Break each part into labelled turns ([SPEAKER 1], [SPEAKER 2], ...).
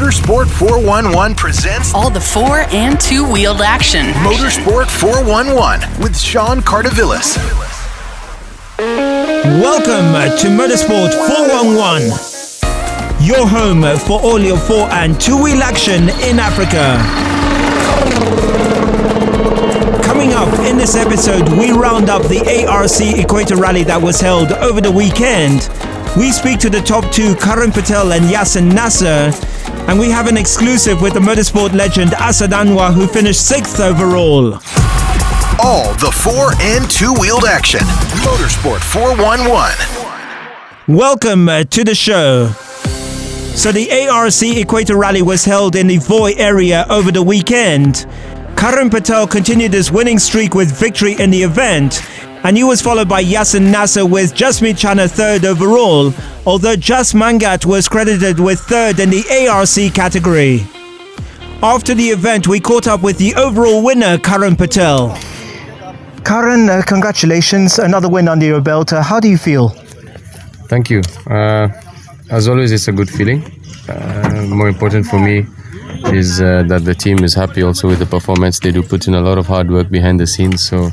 [SPEAKER 1] Motorsport 411 presents
[SPEAKER 2] all the four- and two-wheeled action.
[SPEAKER 1] Motorsport 411 with Sean Cardovillis.
[SPEAKER 3] Welcome to Motorsport 411, your home for all your four- and two-wheel action in Africa. Coming up in this episode, we round up the ARC Equator Rally that was held over the weekend. We speak to the top two, Karan Patel and Yasin Nasser, and we have an exclusive with the motorsport legend Asad Anwar, who finished 6th overall.
[SPEAKER 1] All the four- and two-wheeled action. Motorsport 411.
[SPEAKER 3] Welcome to the show. So the ARC Equator Rally was held in the Voi area over the weekend. Karan Patel continued his winning streak with victory in the event, and he was followed by Yasin Nasser with Jasmeet Chana 3rd overall, although Jas Mangat was credited with 3rd in the ARC category. After the event, we caught up with the overall winner, Karan Patel. Karan, congratulations, another win under your belt. How do you feel?
[SPEAKER 4] Thank you. As always, it's a good feeling. More important for me is that the team is happy also with the performance. They do put in a lot of hard work behind the scenes, so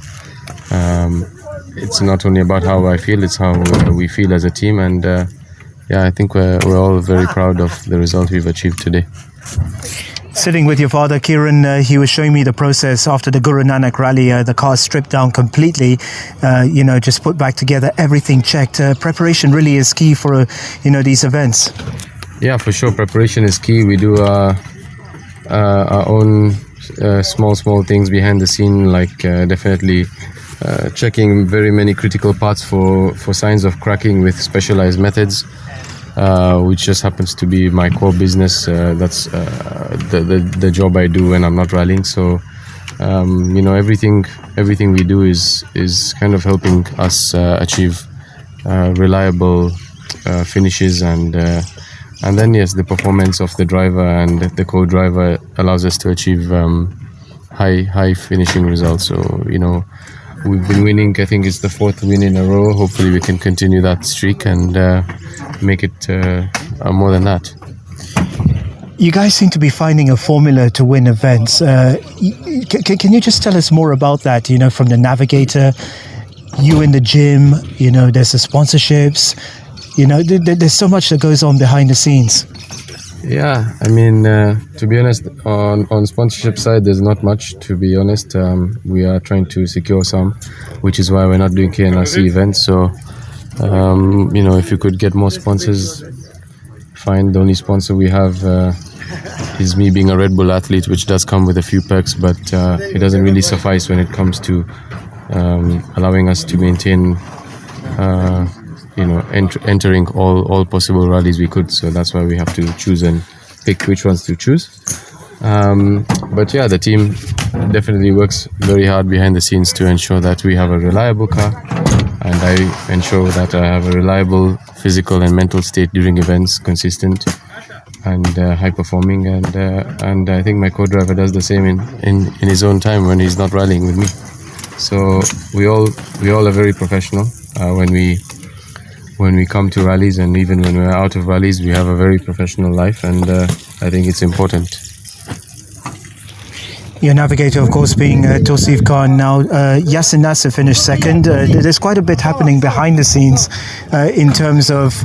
[SPEAKER 4] it's not only about how I feel, it's how we feel as a team, and I think we're all very proud of the result we've achieved today.
[SPEAKER 3] Sitting with your father, Kiran, he was showing me the process after the Guru Nanak rally. The car stripped down completely, just put back together, everything checked. Preparation really is key for, these events.
[SPEAKER 4] Yeah, for sure. Preparation is key. We do our own small things behind the scene, like definitely checking very many critical parts for signs of cracking with specialized methods, which just happens to be my core business. That's the job I do when I'm not rallying. So everything we do is kind of helping us achieve reliable finishes, and then yes, the performance of the driver and the co-driver allows us to achieve high finishing results. So we've been winning. I think it's the 4th win in a row. Hopefully we can continue that streak and make it more than that.
[SPEAKER 3] You guys seem to be finding a formula to win events. Can you just tell us more about that? From the navigator, you in the gym, there's the sponsorships, there's so much that goes on behind the scenes.
[SPEAKER 4] Yeah, I mean, to be honest, on sponsorship side, there's not much, to be honest. We are trying to secure some, which is why we're not doing KNRC events. So, if you could get more sponsors, fine. The only sponsor we have is me being a Red Bull athlete, which does come with a few perks, but it doesn't really suffice when it comes to allowing us to maintain entering all possible rallies we could. So that's why we have to choose and pick which ones to choose. But yeah, the team definitely works very hard behind the scenes to ensure that we have a reliable car, and I ensure that I have a reliable physical and mental state during events, consistent and high performing, and I think my co-driver does the same in his own time when he's not rallying with me. So we all are very professional when we come to rallies, and even when we're out of rallies, we have a very professional life, and I think it's important.
[SPEAKER 3] Your navigator, of course, being Tausif Khan. Now, Yasin Nasser finished 2nd. There's quite a bit happening behind the scenes in terms of,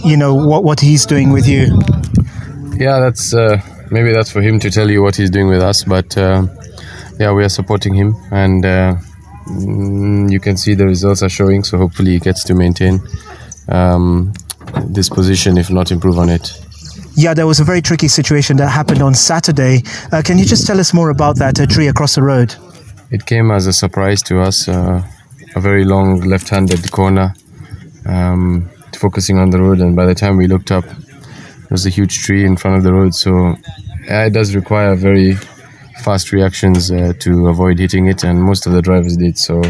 [SPEAKER 3] what he's doing with you.
[SPEAKER 4] Yeah, that's maybe that's for him to tell you what he's doing with us, but we are supporting him, and you can see the results are showing, so hopefully he gets to maintain this position, if not improve on it.
[SPEAKER 3] Yeah, there was a very tricky situation that happened on Saturday. Can you just tell us more about that tree across the road?
[SPEAKER 4] It came as a surprise to us, a very long left-handed corner, focusing on the road, and by the time we looked up, there was a huge tree in front of the road, so it does require very fast reactions to avoid hitting it, and most of the drivers did. So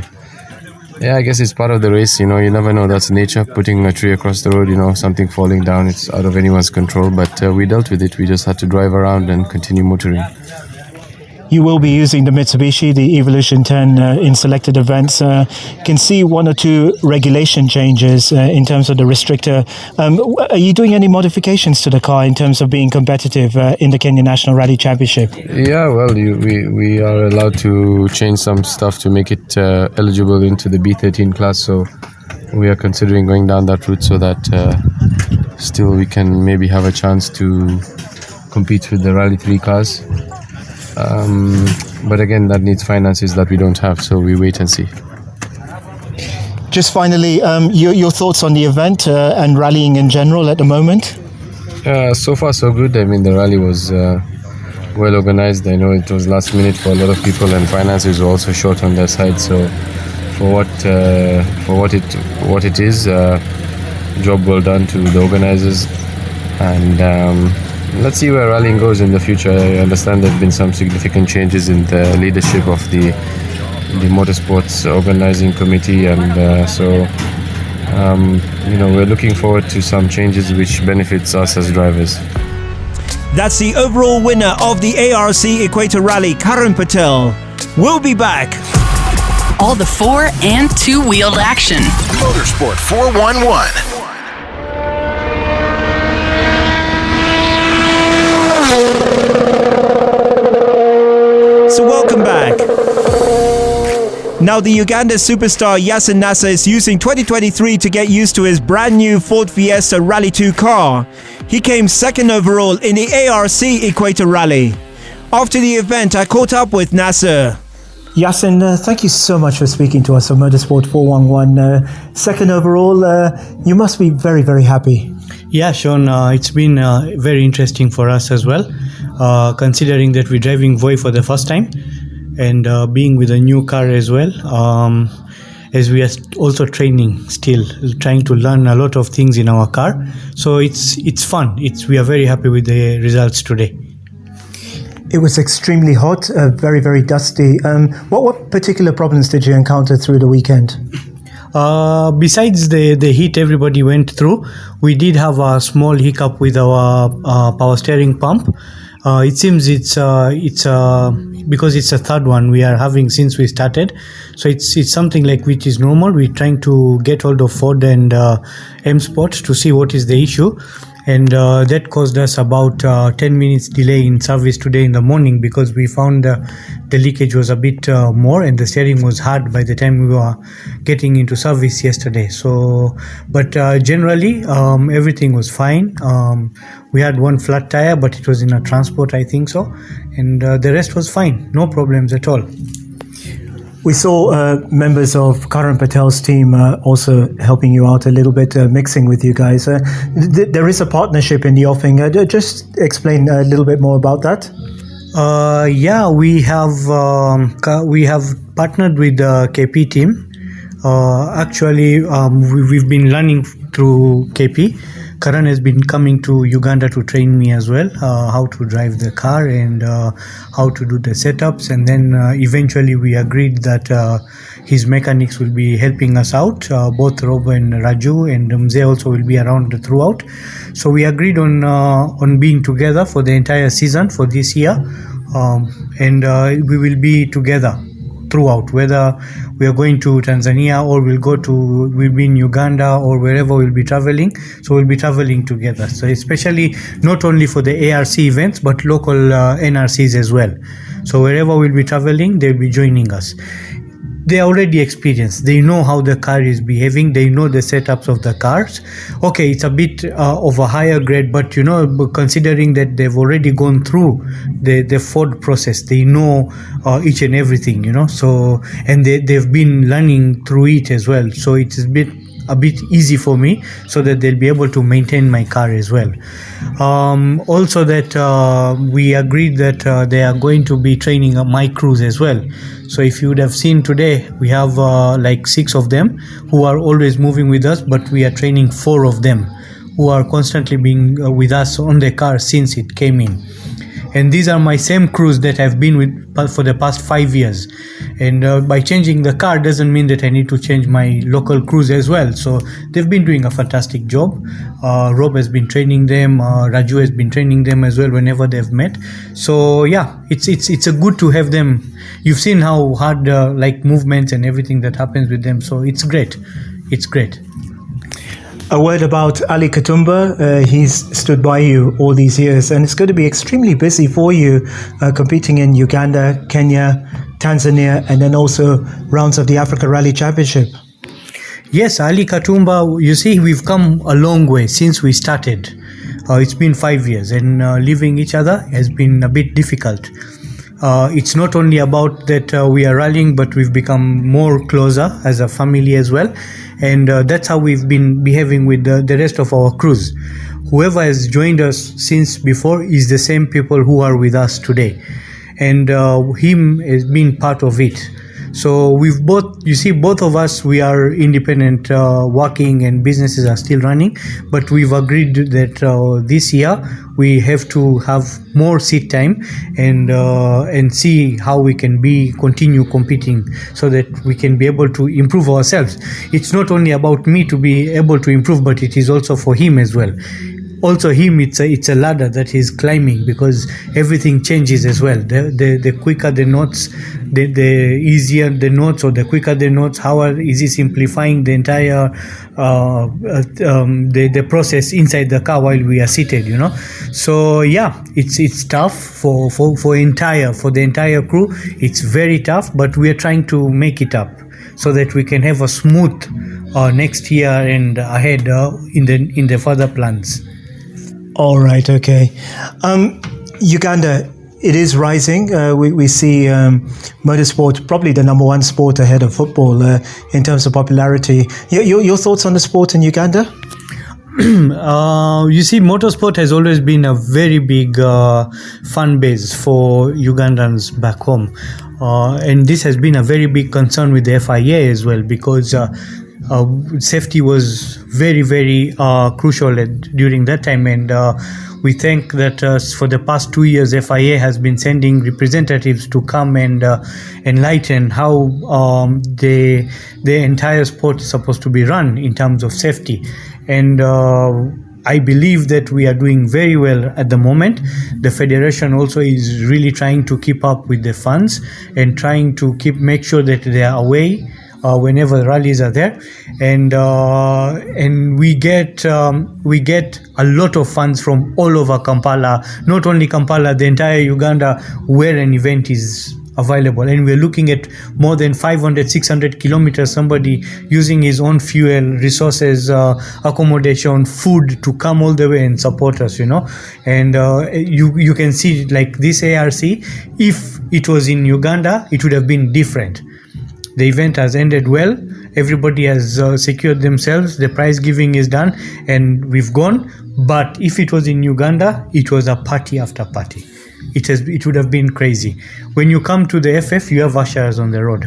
[SPEAKER 4] I guess it's part of the race. You never know. That's nature. Putting a tree across the road, something falling down, it's out of anyone's control, but we dealt with it. We just had to drive around and continue motoring.
[SPEAKER 3] You will be using the Mitsubishi, the Evolution 10 in selected events. Can see one or two regulation changes in terms of the restrictor. Are you doing any modifications to the car in terms of being competitive in the Kenya National Rally Championship?
[SPEAKER 4] Yeah, well, we are allowed to change some stuff to make it eligible into the B13 class. So we are considering going down that route so that still we can maybe have a chance to compete with the Rally 3 cars. But again, that needs finances that we don't have, so we wait and see.
[SPEAKER 3] Just finally, your thoughts on the event and rallying in general at the moment?
[SPEAKER 4] So far, so good. I mean, the rally was well organized. I know it was last minute for a lot of people, and finances were also short on their side. So, for what it is, job well done to the organizers, and let's see where rallying goes in the future. I understand there have been some significant changes in the leadership of the Motorsports organizing committee, and so we're looking forward to some changes which benefits us as drivers.
[SPEAKER 3] That's the overall winner of the ARC Equator Rally, Karan Patel. We'll be back.
[SPEAKER 2] All the 4 and 2-wheeled action.
[SPEAKER 1] Motorsport 411.
[SPEAKER 3] So welcome back. Now the Uganda superstar Yasin Nasser is using 2023 to get used to his brand new Ford Fiesta Rally 2 car. He came second overall in the ARC Equator Rally. After the event, I caught up with Nasser. Yasin, thank you so much for speaking to us on Motorsport 411. Second overall, you must be very, very happy.
[SPEAKER 5] Yeah, Sean, it's been very interesting for us as well, considering that we're driving Voi for the first time and being with a new car as well, as we are also training still, trying to learn a lot of things in our car. So it's fun. We are very happy with the results today.
[SPEAKER 3] It was extremely hot, very, very dusty. What particular problems did you encounter through the weekend?
[SPEAKER 5] Besides the heat everybody went through, we did have a small hiccup with our power steering pump. It seems it's because it's a third one we are having since we started, so it's something like which is normal. We're trying to get hold of Ford and M Sport to see what is the issue. And that caused us about 10 minutes delay in service today in the morning, because we found the leakage was a bit more and the steering was hard by the time we were getting into service yesterday. So, but generally everything was fine. We had one flat tire, but it was in a transport, I think so. And the rest was fine. No problems at all.
[SPEAKER 3] We saw members of Karan Patel's team also helping you out a little bit, mixing with you guys. There is a partnership in the offing. Just explain a little bit more about that.
[SPEAKER 5] Yeah, we have partnered with the KP team. Actually, we've been learning through KP. Karan has been coming to Uganda to train me as well, how to drive the car and how to do the setups. And then eventually we agreed that his mechanics will be helping us out. Both Rob and Raju and Hamza also will be around throughout. So we agreed on being together for the entire season for this year, and we will be together throughout, whether we are going to Tanzania or we'll be in Uganda or wherever we'll be traveling. So we'll be traveling together. So especially not only for the ARC events, but local NRCs as well. So wherever we'll be traveling, they'll be joining us. They are already experienced. They know how the car is behaving. They know the setups of the cars. Okay, it's a bit of a higher grade, but considering that they've already gone through the Ford process, they know each and everything, So, and they've been learning through it as well. So it's a bit easy for me, so that they'll be able to maintain my car as well. Also that we agreed that they are going to be training my crews as well. So if you would have seen today, we have like 6 of them who are always moving with us, but we are training 4 of them who are constantly being with us on the car since it came in. and these are my same crews that I've been with for the past 5 years. And by changing the car doesn't mean that I need to change my local crews as well. So they've been doing a fantastic job. Rob has been training them, Raju has been training them as well whenever they've met. So yeah, it's a good to have them. You've seen how hard like movements and everything that happens with them, so it's great.
[SPEAKER 3] A word about Ali Katumba. He's stood by you all these years, and it's going to be extremely busy for you, competing in Uganda, Kenya, Tanzania, and then also rounds of the Africa Rally Championship.
[SPEAKER 5] Yes, Ali Katumba, you see, we've come a long way since we started. It's been 5 years, and leaving each other has been a bit difficult. It's not only about that we are rallying, but we've become more closer as a family as well. And that's how we've been behaving with the rest of our crews. Whoever has joined us since before is the same people who are with us today. And him has been part of it. So we've both of us, we are independent working, and businesses are still running, but we've agreed that this year we have to have more seat time and see how we can continue competing so that we can be able to improve ourselves. It's not only about me to be able to improve, but it is also for him as well. Also him, it's a ladder that he's climbing, because everything changes as well. The quicker the knots, the easier the knots, or the quicker the knots, how is he simplifying the entire the process inside the car while we are seated, you know. So yeah, it's tough for the entire crew. It's very tough, but we are trying to make it up so that we can have a smooth next year and ahead in the further plans.
[SPEAKER 3] All right, okay. Uganda, it is rising. We see motorsport probably the number one sport ahead of football in terms of popularity. Your thoughts on the sport in Uganda?
[SPEAKER 5] You see, motorsport has always been a very big fan base for Ugandans back home. And this has been a very big concern with the FIA as well, because safety was very, very crucial during that time, and we think that for the past 2 years FIA has been sending representatives to come and enlighten how the entire sport is supposed to be run in terms of safety. And I believe that we are doing very well at the moment. The federation also is really trying to keep up with the funds and trying to make sure that they are away whenever rallies are there, and we get a lot of funds from all over Kampala, not only Kampala, the entire Uganda, where an event is available. And we're looking at more than 500-600 kilometers, somebody using his own fuel, resources, accommodation, food to come all the way and support us, you know. And you can see, like this ARC, if it was in Uganda, it would have been different. The event has ended well. Everybody has secured themselves. The prize giving is done, and we've gone. But if it was in Uganda, it was a party after party. It would have been crazy. When you come to the FF, you have ushers on the road.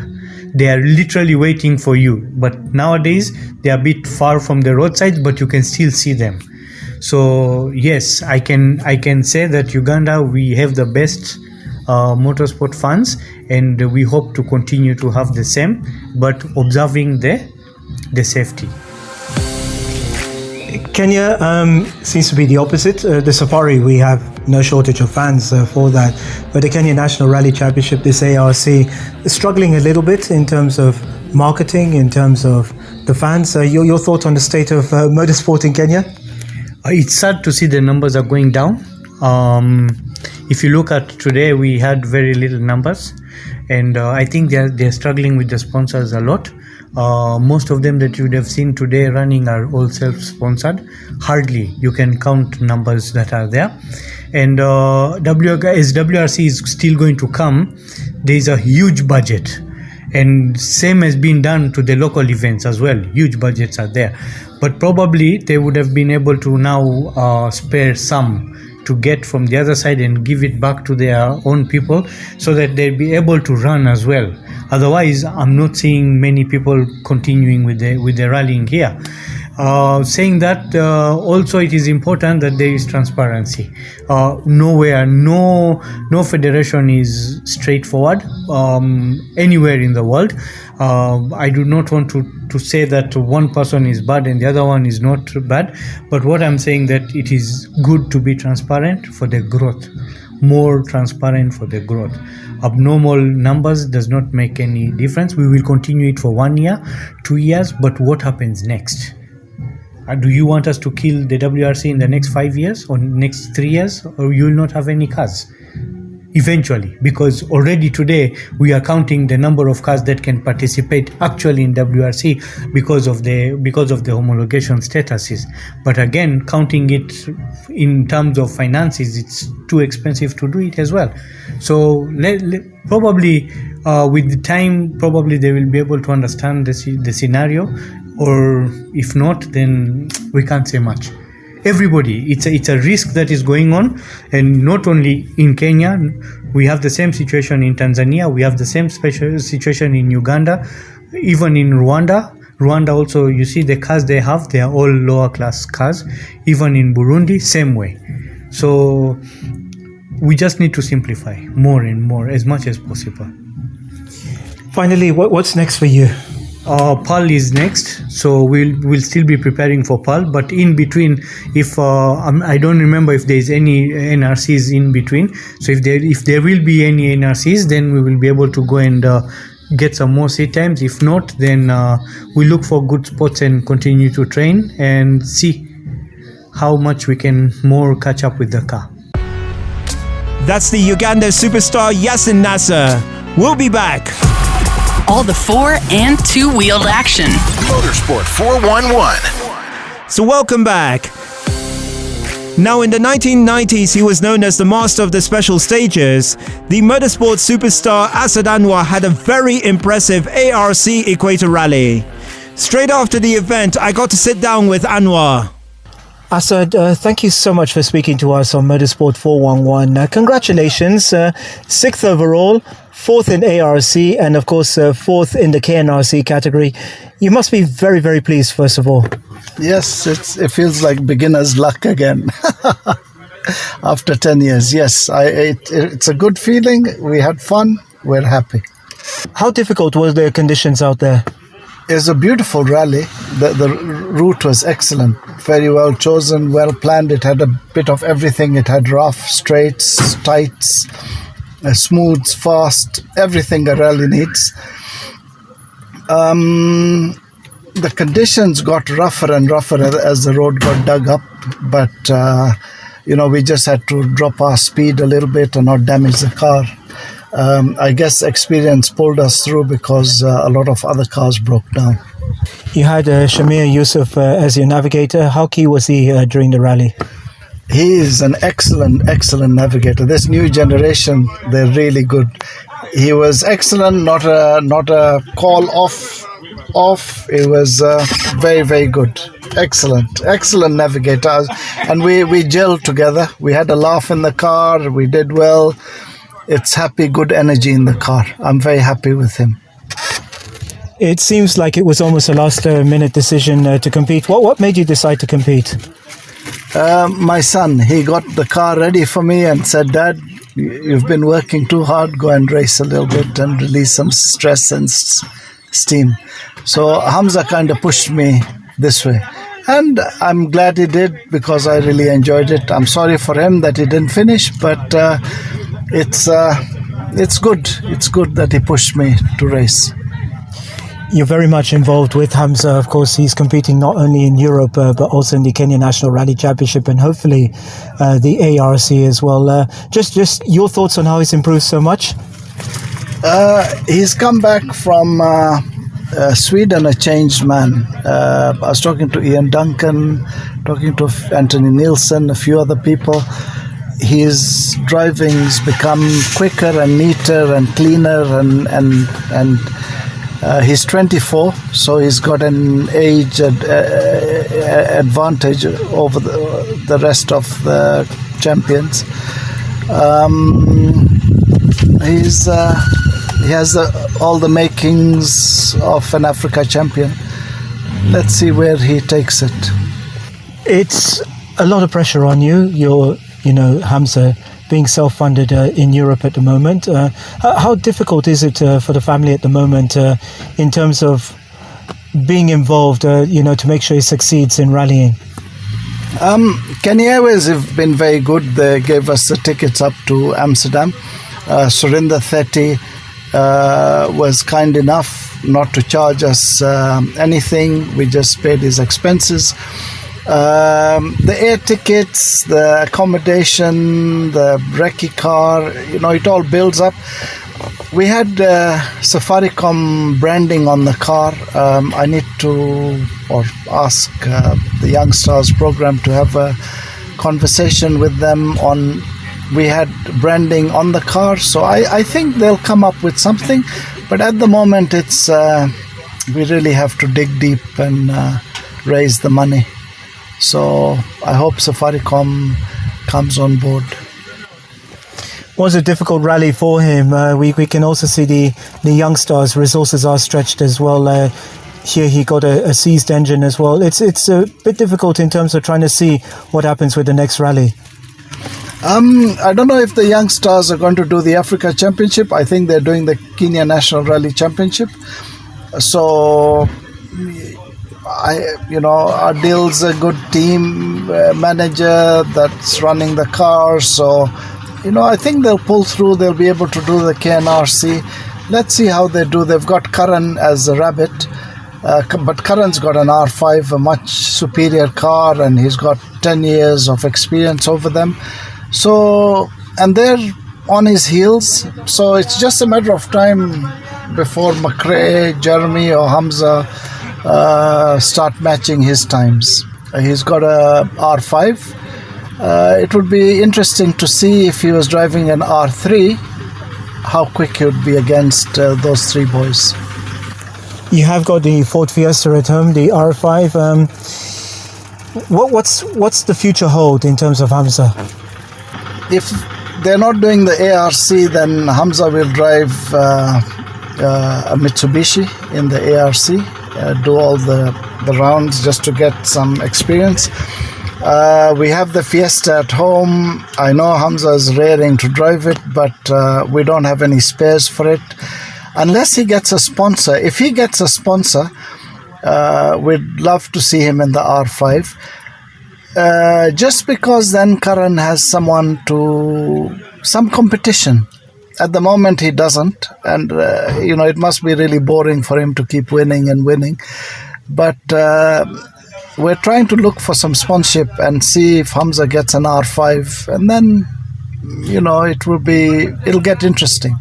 [SPEAKER 5] They are literally waiting for you. But nowadays, they are a bit far from the roadside, but you can still see them. So yes, I can say that Uganda, we have the best motorsport fans, and we hope to continue to have the same, but observing the safety.
[SPEAKER 3] Kenya seems to be the opposite. The Safari, we have no shortage of fans for that, but the Kenya National Rally Championship, this ARC, is struggling a little bit in terms of marketing, in terms of the fans. Your thoughts on the state of motorsport in Kenya?
[SPEAKER 5] It's sad to see the numbers are going down. If you look at today, we had very little numbers, and I think they're struggling with the sponsors a lot. Most of them that you would have seen today running are all self-sponsored. Hardly you can count numbers that are there. And as WRC is still going to come, there is a huge budget, and same has been done to the local events as well. Huge budgets are there, but probably they would have been able to now spare some to get from the other side and give it back to their own people, so that they'll be able to run as well. Otherwise, I'm not seeing many people continuing with the rallying here. Saying that, also it is important that there is transparency. Nowhere, no federation is straightforward anywhere in the world. I do not want to say that one person is bad and the other one is not bad, but what I'm saying that it is good to be transparent for the growth, more transparent for the growth. Abnormal numbers does not make any difference. We will continue it for 1 year, 2 years, but what happens next? Do you want us to kill the WRC in the next 5 years or next 3 years, or you will not have any cars eventually? Because already today we are counting the number of cars that can participate actually in WRC because of the homologation statuses. But again, counting it in terms of finances, it's too expensive to do it as well. So probably with the time, probably they will be able to understand the scenario. Or if not, then we can't say much. Everybody, it's a risk that is going on, and not only in Kenya. We have the same situation in Tanzania. We have the same special situation in Uganda, even in Rwanda. Rwanda also, you see the cars they have, they are all lower class cars. Even in Burundi, same way. So we just need to simplify more and more as much as possible.
[SPEAKER 3] Finally, what's next for you?
[SPEAKER 5] PAL is next, so we'll still be preparing for PAL, but in between, if I don't remember if there is any NRCs in between, so if there will be any NRCs, then we will be able to go and get some more seat times. If not, then we look for good spots and continue to train and see how much we can more catch up with the car.
[SPEAKER 3] That's the Uganda superstar Yasin Nasser. We'll be back.
[SPEAKER 2] All the 4 and 2-wheeled action.
[SPEAKER 1] Motorsport 411.
[SPEAKER 3] So welcome back. Now, in the 1990s, he was known as the master of the special stages. The motorsport superstar Asad Anwar had a very impressive ARC Equator Rally. Straight after the event, I got to sit down with Anwar. Asad, thank you so much for speaking to us on Motorsport 411. Congratulations, 6th overall, 4th in ARC, and of course 4th in the KNRC category. You must be very, very pleased, first of all.
[SPEAKER 6] Yes, it feels like beginner's luck again. After 10 years, yes. It's a good feeling. We had fun. We're happy.
[SPEAKER 3] How difficult were the conditions out there?
[SPEAKER 6] It was a beautiful rally. The route was excellent, very well chosen, well planned. It had a bit of everything. It had rough, straights, tights, smooths, fast, everything a rally needs. The conditions got rougher and rougher as the road got dug up, but we just had to drop our speed a little bit and not damage the car. I guess experience pulled us through because a lot of other cars broke down.
[SPEAKER 3] You had Shamir Yusuf as your navigator. How key was he during the rally?
[SPEAKER 6] He is an excellent navigator. This new generation, they're really good. He was excellent, not a call off. It was very, very good. Excellent navigator. And we gelled together. We had a laugh in the car. We did well. It's good energy in the car. I'm very happy with him.
[SPEAKER 3] It seems like it was almost a last-minute decision to compete. What made you decide to compete?
[SPEAKER 6] My son, he got the car ready for me and said, "Dad, you've been working too hard. Go and race a little bit and release some stress and steam." So Hamza kind of pushed me this way. And I'm glad he did because I really enjoyed it. I'm sorry for him that he didn't finish, but it's good. It's good that he pushed me to race.
[SPEAKER 3] You're very much involved with Hamza. Of course, he's competing not only in Europe, but also in the Kenya National Rally Championship and hopefully the ARC as well. Just your thoughts on how he's improved so much?
[SPEAKER 6] He's come back from Sweden a changed man. I was talking to Ian Duncan, talking to Anthony Nielsen, a few other people. His driving's become quicker and neater and cleaner and he's 24, so he's got an age advantage over the rest of the champions. He has all the makings of an Africa champion. let's see where he takes it.
[SPEAKER 3] It's a lot of pressure on you. You're, Hamza, being self-funded in Europe at the moment. How difficult is it for the family at the moment in terms of being involved, to make sure he succeeds in rallying?
[SPEAKER 6] Kenya Airways have been very good. They gave us the tickets up to Amsterdam. Surinder Theti was kind enough not to charge us anything. We just paid his expenses. The air tickets, the accommodation, the recce car, it all builds up. We had Safaricom branding on the car. I need to ask the Young Stars program to have a conversation with them on. We had branding on the car, so I think they'll come up with something. But at the moment, it's we really have to dig deep and raise the money. So I hope Safaricom comes on board.
[SPEAKER 3] Was a difficult rally for him. We can also see the Young Stars resources are stretched as well. Here he got a seized engine as well. It's a bit difficult in terms of trying to see what happens with the next rally.
[SPEAKER 6] I don't know if the Young Stars are going to do the Africa Championship. I think they're doing the Kenya National Rally Championship. So, Adil's a good team manager that's running the car. So, I think they'll pull through. They'll be able to do the KNRC. Let's see how they do. They've got Karan as a rabbit. But Karan's got an R5, a much superior car, and he's got 10 years of experience over them. So, and they're on his heels. So it's just a matter of time before McRae, Jeremy or Hamza start matching his times. He's got a R5. It would be interesting to see if he was driving an R3, how quick he would be against those three boys.
[SPEAKER 3] You have got the Ford Fiesta at home, the R5. What's the future hold in terms of Hamza?
[SPEAKER 6] If they're not doing the ARC, then Hamza will drive a Mitsubishi in the ARC, do all the rounds just to get some experience. We have the Fiesta at home. I know Hamza is raring to drive it, but we don't have any spares for it. Unless he gets a sponsor. If he gets a sponsor, we'd love to see him in the R5. Just because then Karan has some competition. At the moment he doesn't, and it must be really boring for him to keep winning and winning. But we're trying to look for some sponsorship and see if Hamza gets an R5, and then it'll get interesting.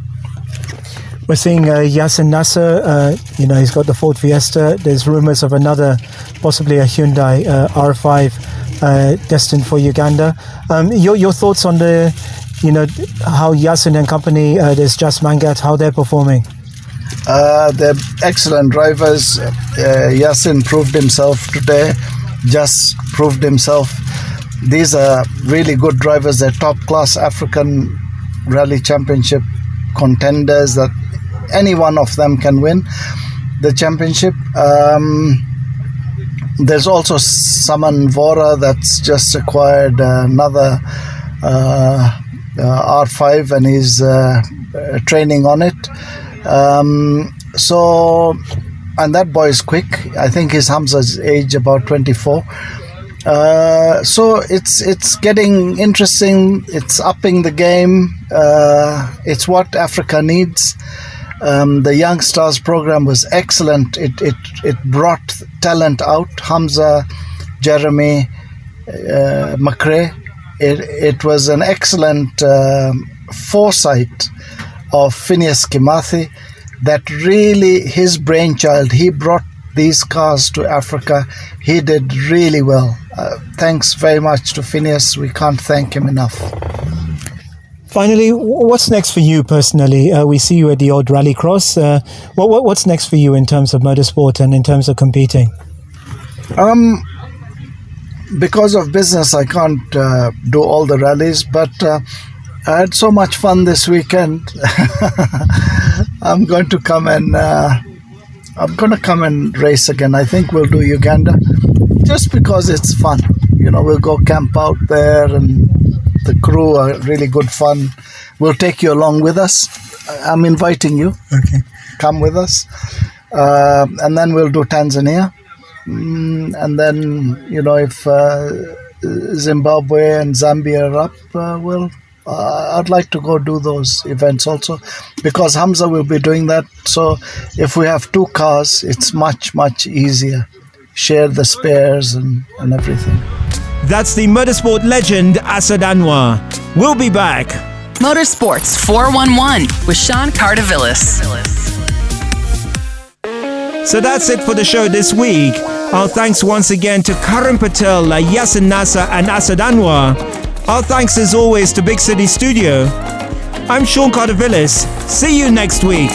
[SPEAKER 3] We're seeing Yasin Nasser, he's got the Ford Fiesta. There's rumours of another, possibly a Hyundai R5 destined for Uganda. Your thoughts on how Yasin and company, there's Just Mangat, how they're performing?
[SPEAKER 6] They're excellent drivers. Yasin proved himself today, Just proved himself. These are really good drivers. They're top-class African Rally Championship contenders that any one of them can win the championship. There's also Saman Vora that's just acquired another R5 and he's training on it. And that boy is quick. I think his Hamza's age about 24. So it's getting interesting. It's upping the game. It's what Africa needs. The Young Stars program was excellent. It brought talent out. Hamza, Jeremy, McRae. It was an excellent foresight of Phineas Kimathi that really his brainchild. He brought these cars to Africa. He did really well. Thanks very much to Phineas. We can't thank him enough.
[SPEAKER 3] Finally, what's next for you personally? We see you at the odd rallycross. What's next for you in terms of motorsport and in terms of competing?
[SPEAKER 6] Because of business, I can't do all the rallies, but I had so much fun this weekend. I'm going to come and I'm going to come and race again. I think we'll do Uganda just because it's fun. We'll go camp out there and the crew are really good fun. We'll take you along with us. I'm inviting you.
[SPEAKER 5] Okay.
[SPEAKER 6] Come with us. And then we'll do Tanzania. And then, if Zimbabwe and Zambia are up, I'd like to go do those events also because Hamza will be doing that. So if we have 2 cars, it's much, much easier. Share the spares and everything.
[SPEAKER 3] That's the motorsport legend Asad Anwar. We'll be back.
[SPEAKER 2] Motorsports 411 with Sean Cardovillis.
[SPEAKER 3] So that's it for the show this week. Our thanks once again to Karan Patel, Yasin Nasser and Asad Anwar. Our thanks as always to Big City Studio. I'm Sean Cardovillis. See you next week.